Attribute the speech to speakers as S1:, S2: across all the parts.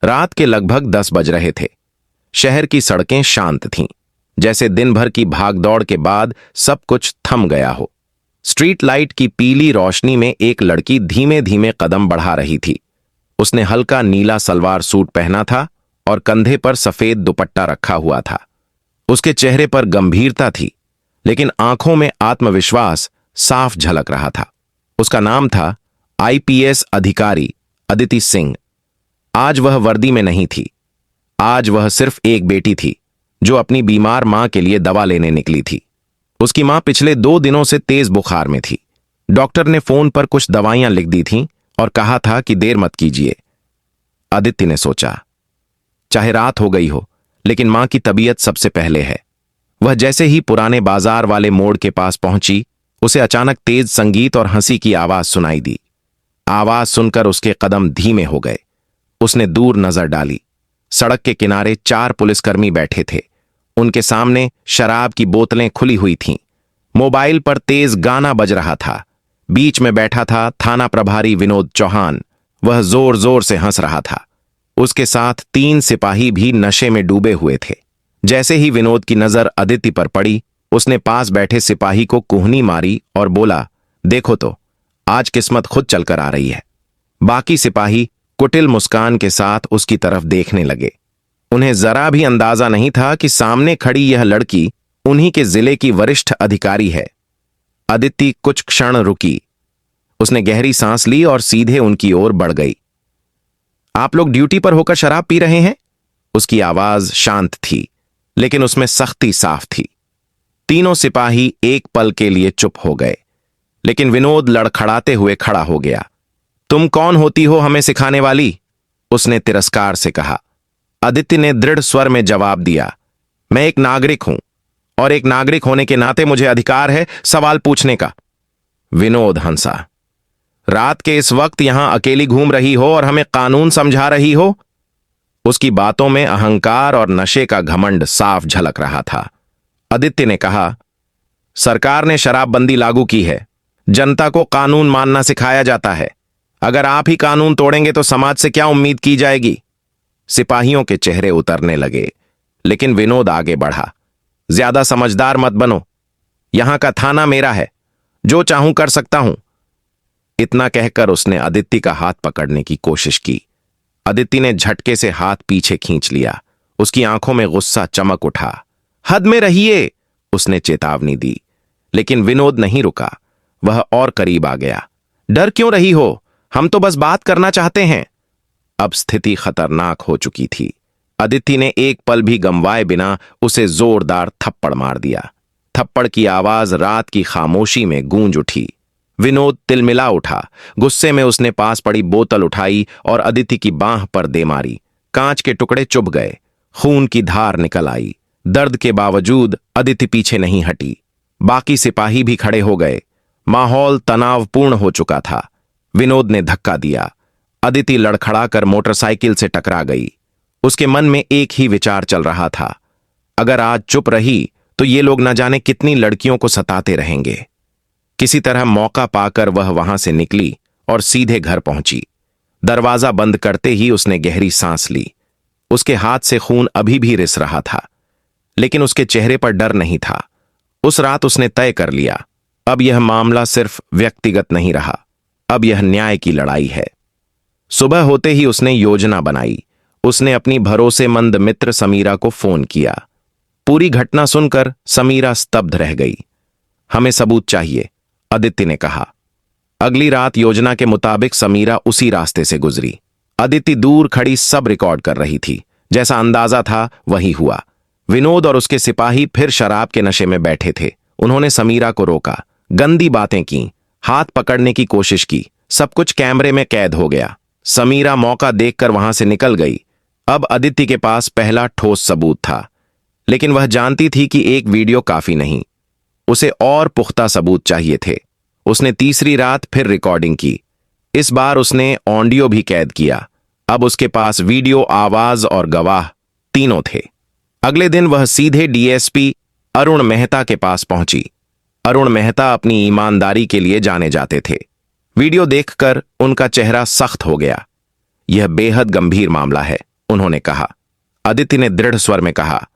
S1: रात के लगभग 10 बज रहे थे। शहर की सड़कें शांत थीं, जैसे दिन भर की भागदौड़ के बाद सब कुछ थम गया हो। स्ट्रीट लाइट की पीली रोशनी में एक लड़की धीमे धीमे कदम बढ़ा रही थी। उसने हल्का नीला सलवार सूट पहना था और कंधे पर सफेद दुपट्टा रखा हुआ था। उसके चेहरे पर गंभीरता थी, लेकिन आंखों में आत्मविश्वास साफ झलक रहा था। उसका नाम था आईपीएस अधिकारी अदिति सिंह। आज वह वर्दी में नहीं थी। आज वह सिर्फ एक बेटी थी जो अपनी बीमार मां के लिए दवा लेने निकली थी। उसकी मां पिछले 2 दिनों से तेज बुखार में थी। डॉक्टर ने फोन पर कुछ दवाइयां लिख दी थीं और कहा था कि देर मत कीजिए। आदित्य ने सोचा, चाहे रात हो गई हो, लेकिन मां की तबीयत सबसे पहले है। वह जैसे ही पुराने बाजार वाले मोड़ के पास पहुंची, उसे अचानक तेज संगीत और हंसी की आवाज सुनाई दी। आवाज सुनकर उसके कदम धीमे हो गए। उसने दूर नजर डाली। सड़क के किनारे 4 पुलिसकर्मी बैठे थे। उनके सामने शराब की बोतलें खुली हुई थीं। मोबाइल पर तेज गाना बज रहा था। बीच में बैठा था थाना प्रभारी विनोद चौहान। वह जोर जोर से हंस रहा था। उसके साथ 3 सिपाही भी नशे में डूबे हुए थे। जैसे ही विनोद की नजर अदिति पर पड़ी, उसने पास बैठे सिपाही को कुहनी मारी और बोला, देखो तो, आज किस्मत खुद चलकर आ रही है। बाकी सिपाही कुटिल मुस्कान के साथ उसकी तरफ देखने लगे। उन्हें जरा भी अंदाजा नहीं था कि सामने खड़ी यह लड़की उन्हीं के जिले की वरिष्ठ अधिकारी है। अदिति कुछ क्षण रुकी। उसने गहरी सांस ली और सीधे उनकी ओर बढ़ गई। आप लोग ड्यूटी पर होकर शराब पी रहे हैं? उसकी आवाज शांत थी, लेकिन उसमें सख्ती साफ थी। तीनों सिपाही एक पल के लिए चुप हो गए, लेकिन विनोद लड़खड़ाते हुए खड़ा हो गया। तुम कौन होती हो हमें सिखाने वाली? उसने तिरस्कार से कहा। अदिति ने दृढ़ स्वर में जवाब दिया, मैं एक नागरिक हूं और एक नागरिक होने के नाते मुझे अधिकार है सवाल पूछने का। विनोद हंसा। रात के इस वक्त यहां अकेली घूम रही हो और हमें कानून समझा रही हो? उसकी बातों में अहंकार और नशे का घमंड साफ झलक रहा था। आदित्य ने कहा, सरकार ने शराबबंदी लागू की है। जनता को कानून मानना सिखाया जाता है। अगर आप ही कानून तोड़ेंगे तो समाज से क्या उम्मीद की जाएगी? सिपाहियों के चेहरे उतरने लगे, लेकिन विनोद आगे बढ़ा। ज्यादा समझदार मत बनो। यहां का थाना मेरा है, जो चाहूं कर सकता हूं। इतना कहकर उसने अदिति का हाथ पकड़ने की कोशिश की। अदिति ने झटके से हाथ पीछे खींच लिया। उसकी आंखों में गुस्सा चमक उठा। हद में रहिए, उसने चेतावनी दी, लेकिन विनोद नहीं रुका। वह और करीब आ गया। डर क्यों रही हो? हम तो बस बात करना चाहते हैं। अब स्थिति खतरनाक हो चुकी थी। अदिति ने एक पल भी गंवाए बिना उसे जोरदार थप्पड़ मार दिया। थप्पड़ की आवाज रात की खामोशी में गूंज उठी। विनोद तिलमिला उठा। गुस्से में उसने पास पड़ी बोतल उठाई और अदिति की बांह पर दे मारी। कांच के टुकड़े चुभ गए। खून की धार निकल आई। दर्द के बावजूद अदिति पीछे नहीं हटी। बाकी सिपाही भी खड़े हो गए। माहौल तनावपूर्ण हो चुका था। विनोद ने धक्का दिया। अदिति लड़खड़ाकर मोटरसाइकिल से टकरा गई। उसके मन में एक ही विचार चल रहा था, अगर आज चुप रही तो ये लोग न जाने कितनी लड़कियों को सताते रहेंगे। किसी तरह मौका पाकर वह वहां से निकली और सीधे घर पहुंची। दरवाजा बंद करते ही उसने गहरी सांस ली। उसके हाथ से खून अभी भी रिस रहा था, लेकिन उसके चेहरे पर डर नहीं था। उस रात उसने तय कर लिया, अब यह मामला सिर्फ व्यक्तिगत नहीं रहा, अब यह न्याय की लड़ाई है। सुबह होते ही उसने योजना बनाई। उसने अपनी भरोसेमंद मित्र समीरा को फोन किया। पूरी घटना सुनकर समीरा स्तब्ध रह गई। हमें सबूत चाहिए, आदित्य ने कहा। अगली रात योजना के मुताबिक समीरा उसी रास्ते से गुजरी। अदिति दूर खड़ी सब रिकॉर्ड कर रही थी। जैसा अंदाजा था वही हुआ। विनोद और उसके सिपाही फिर शराब के नशे में बैठे थे। उन्होंने समीरा को रोका, गंदी बातें की, हाथ पकड़ने की कोशिश की। सब कुछ कैमरे में कैद हो गया। समीरा मौका देखकर वहां से निकल गई। अब अदिति के पास पहला ठोस सबूत था, लेकिन वह जानती थी कि एक वीडियो काफी नहीं, उसे और पुख्ता सबूत चाहिए थे। उसने तीसरी रात फिर रिकॉर्डिंग की। इस बार उसने ऑडियो भी कैद किया। अब उसके पास वीडियो, आवाज और गवाह तीनों थे। अगले दिन वह सीधे डीएसपी अरुण मेहता के पास पहुंची। अरुण मेहता अपनी ईमानदारी के लिए जाने जाते थे। वीडियो देखकर उनका चेहरा सख्त हो गया। यह बेहद गंभीर मामला है, उन्होंने कहा। अदिति ने दृढ़ स्वर में कहा,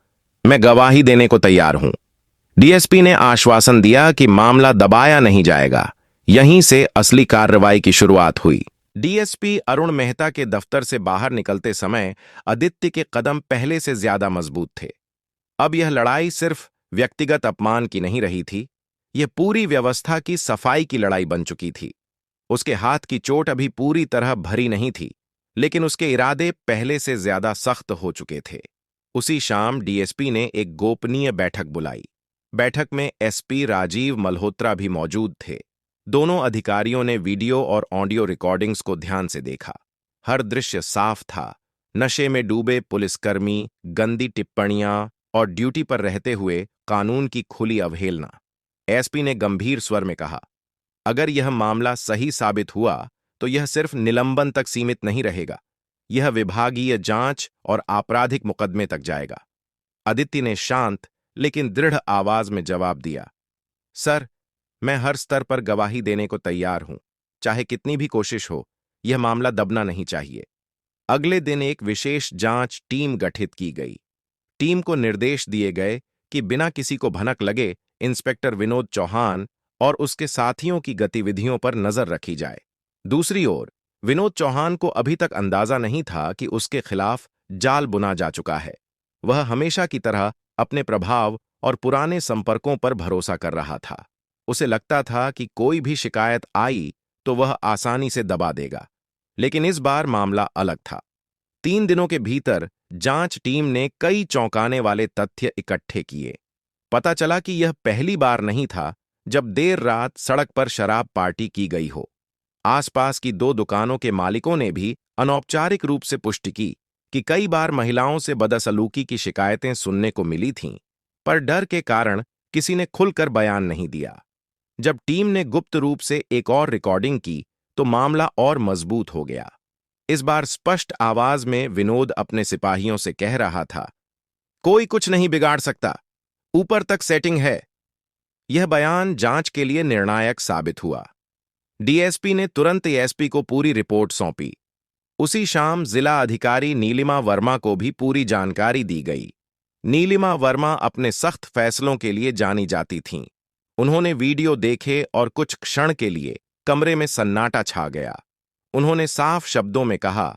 S1: मैं गवाही देने को तैयार हूं। डीएसपी ने आश्वासन दिया कि मामला दबाया नहीं जाएगा। यहीं से असली कार्रवाई की शुरुआत हुई। डीएसपी अरुण मेहता के दफ्तर से बाहर निकलते समय आदित्य के कदम पहले से ज्यादा मजबूत थे। अब यह लड़ाई सिर्फ व्यक्तिगत अपमान की नहीं रही थी, यह पूरी व्यवस्था की सफाई की लड़ाई बन चुकी थी। उसके हाथ की चोट अभी पूरी तरह भरी नहीं थी, लेकिन उसके इरादे पहले से ज्यादा सख्त हो चुके थे। उसी शाम डीएसपी ने एक गोपनीय बैठक बुलाई। बैठक में एसपी राजीव मल्होत्रा भी मौजूद थे। दोनों अधिकारियों ने वीडियो और ऑडियो रिकॉर्डिंग्स को ध्यान से देखा। हर दृश्य साफ था। नशे में डूबे पुलिसकर्मी, गंदी टिप्पणियां और ड्यूटी पर रहते हुए कानून की खुली अवहेलना। एसपी ने गंभीर स्वर में कहा, अगर यह मामला सही साबित हुआ तो यह सिर्फ निलंबन तक सीमित नहीं रहेगा, यह विभागीय जांच और आपराधिक मुकदमे तक जाएगा। आदित्य ने शांत लेकिन दृढ़ आवाज में जवाब दिया, सर, मैं हर स्तर पर गवाही देने को तैयार हूं, चाहे कितनी भी कोशिश हो, यह मामला दबना नहीं चाहिए। अगले दिन एक विशेष जांच टीम गठित की गई। टीम को निर्देश दिए गए कि बिना किसी को भनक लगे इंस्पेक्टर विनोद चौहान और उसके साथियों की गतिविधियों पर नजर रखी जाए। दूसरी ओर विनोद चौहान को अभी तक अंदाजा नहीं था कि उसके खिलाफ जाल बुना जा चुका है। वह हमेशा की तरह अपने प्रभाव और पुराने संपर्कों पर भरोसा कर रहा था। उसे लगता था कि कोई भी शिकायत आई तो वह आसानी से दबा देगा, लेकिन इस बार मामला अलग था। 3 दिनों के भीतर जांच टीम ने कई चौंकाने वाले तथ्य इकट्ठे किए। पता चला कि यह पहली बार नहीं था जब देर रात सड़क पर शराब पार्टी की गई हो। आसपास की 2 दुकानों के मालिकों ने भी अनौपचारिक रूप से पुष्टि की कि कई बार महिलाओं से बदसलूकी की शिकायतें सुनने को मिली थीं, पर डर के कारण किसी ने खुलकर बयान नहीं दिया। जब टीम ने गुप्त रूप से एक और रिकॉर्डिंग की तो मामला और मजबूत हो गया। इस बार स्पष्ट आवाज में विनोद अपने सिपाहियों से कह रहा था, कोई कुछ नहीं बिगाड़ सकता, ऊपर तक सेटिंग है। यह बयान जांच के लिए निर्णायक साबित हुआ। डीएसपी ने तुरंत एसपी को पूरी रिपोर्ट सौंपी। उसी शाम जिला अधिकारी नीलिमा वर्मा को भी पूरी जानकारी दी गई। नीलिमा वर्मा अपने सख्त फैसलों के लिए जानी जाती थीं। उन्होंने वीडियो देखे और कुछ क्षण के लिए कमरे में सन्नाटा छा गया। उन्होंने साफ शब्दों में कहा,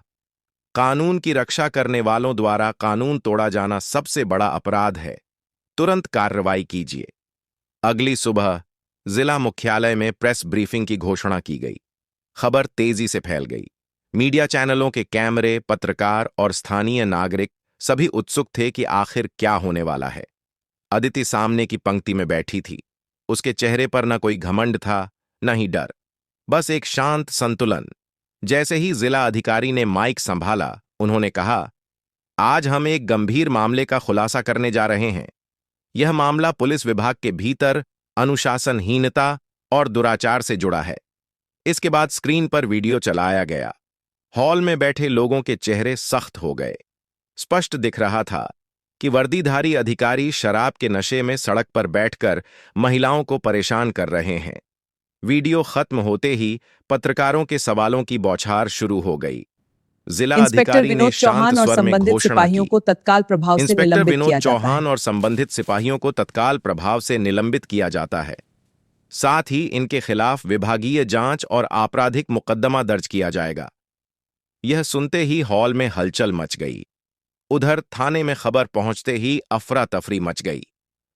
S1: कानून की रक्षा करने वालों द्वारा कानून तोड़ा जाना सबसे बड़ा अपराध है, तुरंत कार्रवाई कीजिए। अगली सुबह जिला मुख्यालय में प्रेस ब्रीफिंग की घोषणा की गई। खबर तेजी से फैल गई। मीडिया चैनलों के कैमरे, पत्रकार और स्थानीय नागरिक सभी उत्सुक थे कि आखिर क्या होने वाला है। अदिति सामने की पंक्ति में बैठी थी। उसके चेहरे पर न कोई घमंड था, न ही डर, बस एक शांत संतुलन। जैसे ही जिला अधिकारी ने माइक संभाला, उन्होंने कहा, आज हम एक गंभीर मामले का खुलासा करने जा रहे हैं। यह मामला पुलिस विभाग के भीतर अनुशासनहीनता और दुराचार से जुड़ा है। इसके बाद स्क्रीन पर वीडियो चलाया गया। हॉल में बैठे लोगों के चेहरे सख्त हो गए। स्पष्ट दिख रहा था कि वर्दीधारी अधिकारी शराब के नशे में सड़क पर बैठकर महिलाओं को परेशान कर रहे हैं। वीडियो खत्म होते ही पत्रकारों के सवालों की बौछार शुरू हो गई। जिला
S2: इंस्पेक्टर
S1: अधिकारी ने
S2: विनोद
S1: शांत
S2: चौहान और
S1: स्वर में
S2: संबंधित
S1: घोषणा
S2: सिपाहियों
S1: की।
S2: को तत्काल प्रभाव से
S1: इंस्पेक्टर
S2: निलंबित
S1: विनोद
S2: किया जाता है।
S1: चौहान और संबंधित सिपाहियों को तत्काल प्रभाव से निलंबित किया जाता है। साथ ही इनके खिलाफ विभागीय जांच और आपराधिक मुकदमा दर्ज किया जाएगा। यह सुनते ही हॉल में हलचल मच गई। उधर थाने में खबर पहुंचते ही अफरा तफरी मच गई।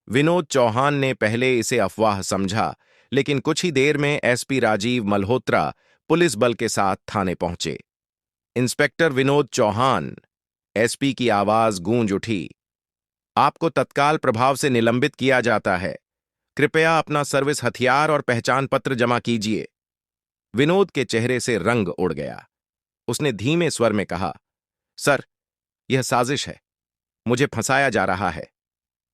S1: विनोद चौहान ने पहले इसे अफवाह समझा, लेकिन कुछ ही देर में एसपी राजीव मल्होत्रा पुलिस बल के साथ थाने पहुंचे। इंस्पेक्टर विनोद चौहान, एसपी की आवाज गूंज उठी, आपको तत्काल प्रभाव से निलंबित किया जाता है। कृपया अपना सर्विस हथियार और पहचान पत्र जमा कीजिए। विनोद के चेहरे से रंग उड़ गया। उसने धीमे स्वर में कहा, सर, यह साजिश है, मुझे फंसाया जा रहा है।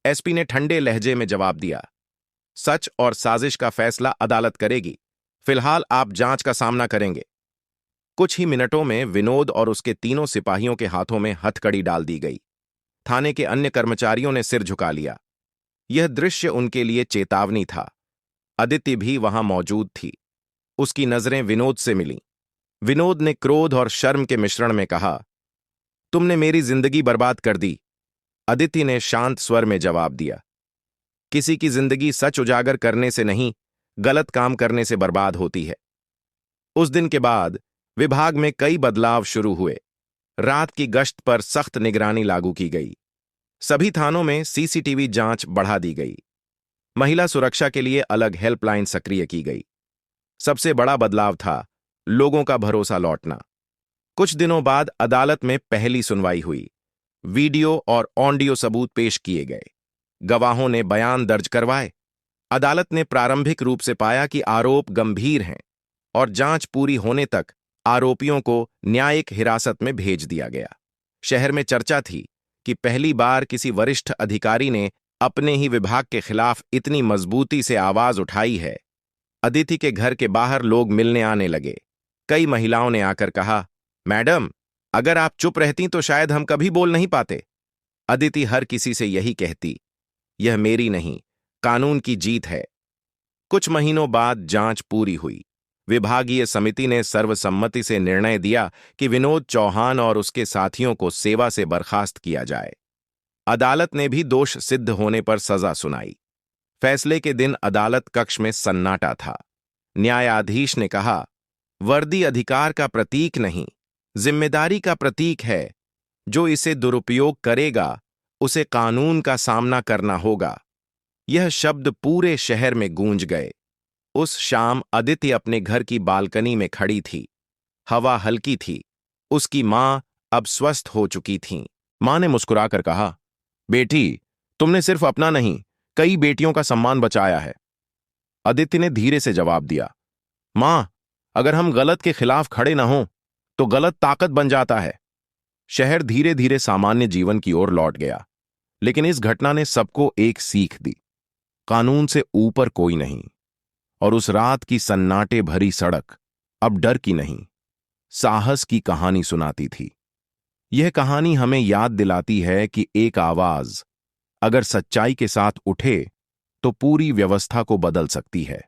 S1: एसपी ने ठंडे लहजे में जवाब दिया, सच और साजिश का फैसला अदालत करेगी, फिलहाल आप जांच का सामना करेंगे। कुछ ही मिनटों में विनोद और उसके तीनों सिपाहियों के हाथों में हथकड़ी डाल दी गई। थाने के अन्य कर्मचारियों ने सिर झुका लिया। यह दृश्य उनके लिए चेतावनी था। अदिति भी वहां मौजूद थी। उसकी नजरें विनोद से मिलीं। विनोद ने क्रोध और शर्म के मिश्रण में कहा, तुमने मेरी जिंदगी बर्बाद कर दी, अदिति ने शांत स्वर में जवाब दिया। किसी की जिंदगी सच उजागर करने से नहीं, गलत काम करने से बर्बाद होती है। उस दिन के बाद विभाग में कई बदलाव शुरू हुए। रात की गश्त पर सख्त निगरानी लागू की गई। सभी थानों में सीसीटीवी जांच बढ़ा दी गई। महिला सुरक्षा के लिए अलग हेल्पलाइन सक्रिय की गई। सबसे बड़ा बदलाव था लोगों का भरोसा लौटना। कुछ दिनों बाद अदालत में पहली सुनवाई हुई। वीडियो और ऑडियो सबूत पेश किए गए। गवाहों ने बयान दर्ज करवाए। अदालत ने प्रारंभिक रूप से पाया कि आरोप गंभीर हैं और जांच पूरी होने तक आरोपियों को न्यायिक हिरासत में भेज दिया गया। शहर में चर्चा थी कि पहली बार किसी वरिष्ठ अधिकारी ने अपने ही विभाग के खिलाफ इतनी मजबूती से आवाज उठाई है। अदिति के घर के बाहर लोग मिलने आने लगे। कई महिलाओं ने आकर कहा, मैडम, अगर आप चुप रहती तो शायद हम कभी बोल नहीं पाते। अदिति हर किसी से यही कहती, यह मेरी नहीं, कानून की जीत है। कुछ महीनों बाद जांच पूरी हुई। विभागीय समिति ने सर्वसम्मति से निर्णय दिया कि विनोद चौहान और उसके साथियों को सेवा से बर्खास्त किया जाए। अदालत ने भी दोष सिद्ध होने पर सजा सुनाई। फैसले के दिन अदालत कक्ष में सन्नाटा था। न्यायाधीश ने कहा, वर्दी अधिकार का प्रतीक नहीं, जिम्मेदारी का प्रतीक है। जो इसे दुरुपयोग करेगा उसे कानून का सामना करना होगा। यह शब्द पूरे शहर में गूंज गए। उस शाम अदिति अपने घर की बालकनी में खड़ी थी। हवा हल्की थी। उसकी मां अब स्वस्थ हो चुकी थीं। मां ने मुस्कुराकर कहा, बेटी, तुमने सिर्फ अपना नहीं, कई बेटियों का सम्मान बचाया है। अदिति ने धीरे से जवाब दिया, मां, अगर हम गलत के खिलाफ खड़े ना हों तो गलत ताकत बन जाता है। शहर धीरे धीरे सामान्य जीवन की ओर लौट गया, लेकिन इस घटना ने सबको एक सीख दी। कानून से ऊपर कोई नहीं। और उस रात की सन्नाटे भरी सड़क अब डर की नहीं, साहस की कहानी सुनाती थी। यह कहानी हमें याद दिलाती है कि एक आवाज अगर सच्चाई के साथ उठे तो पूरी व्यवस्था को बदल सकती है।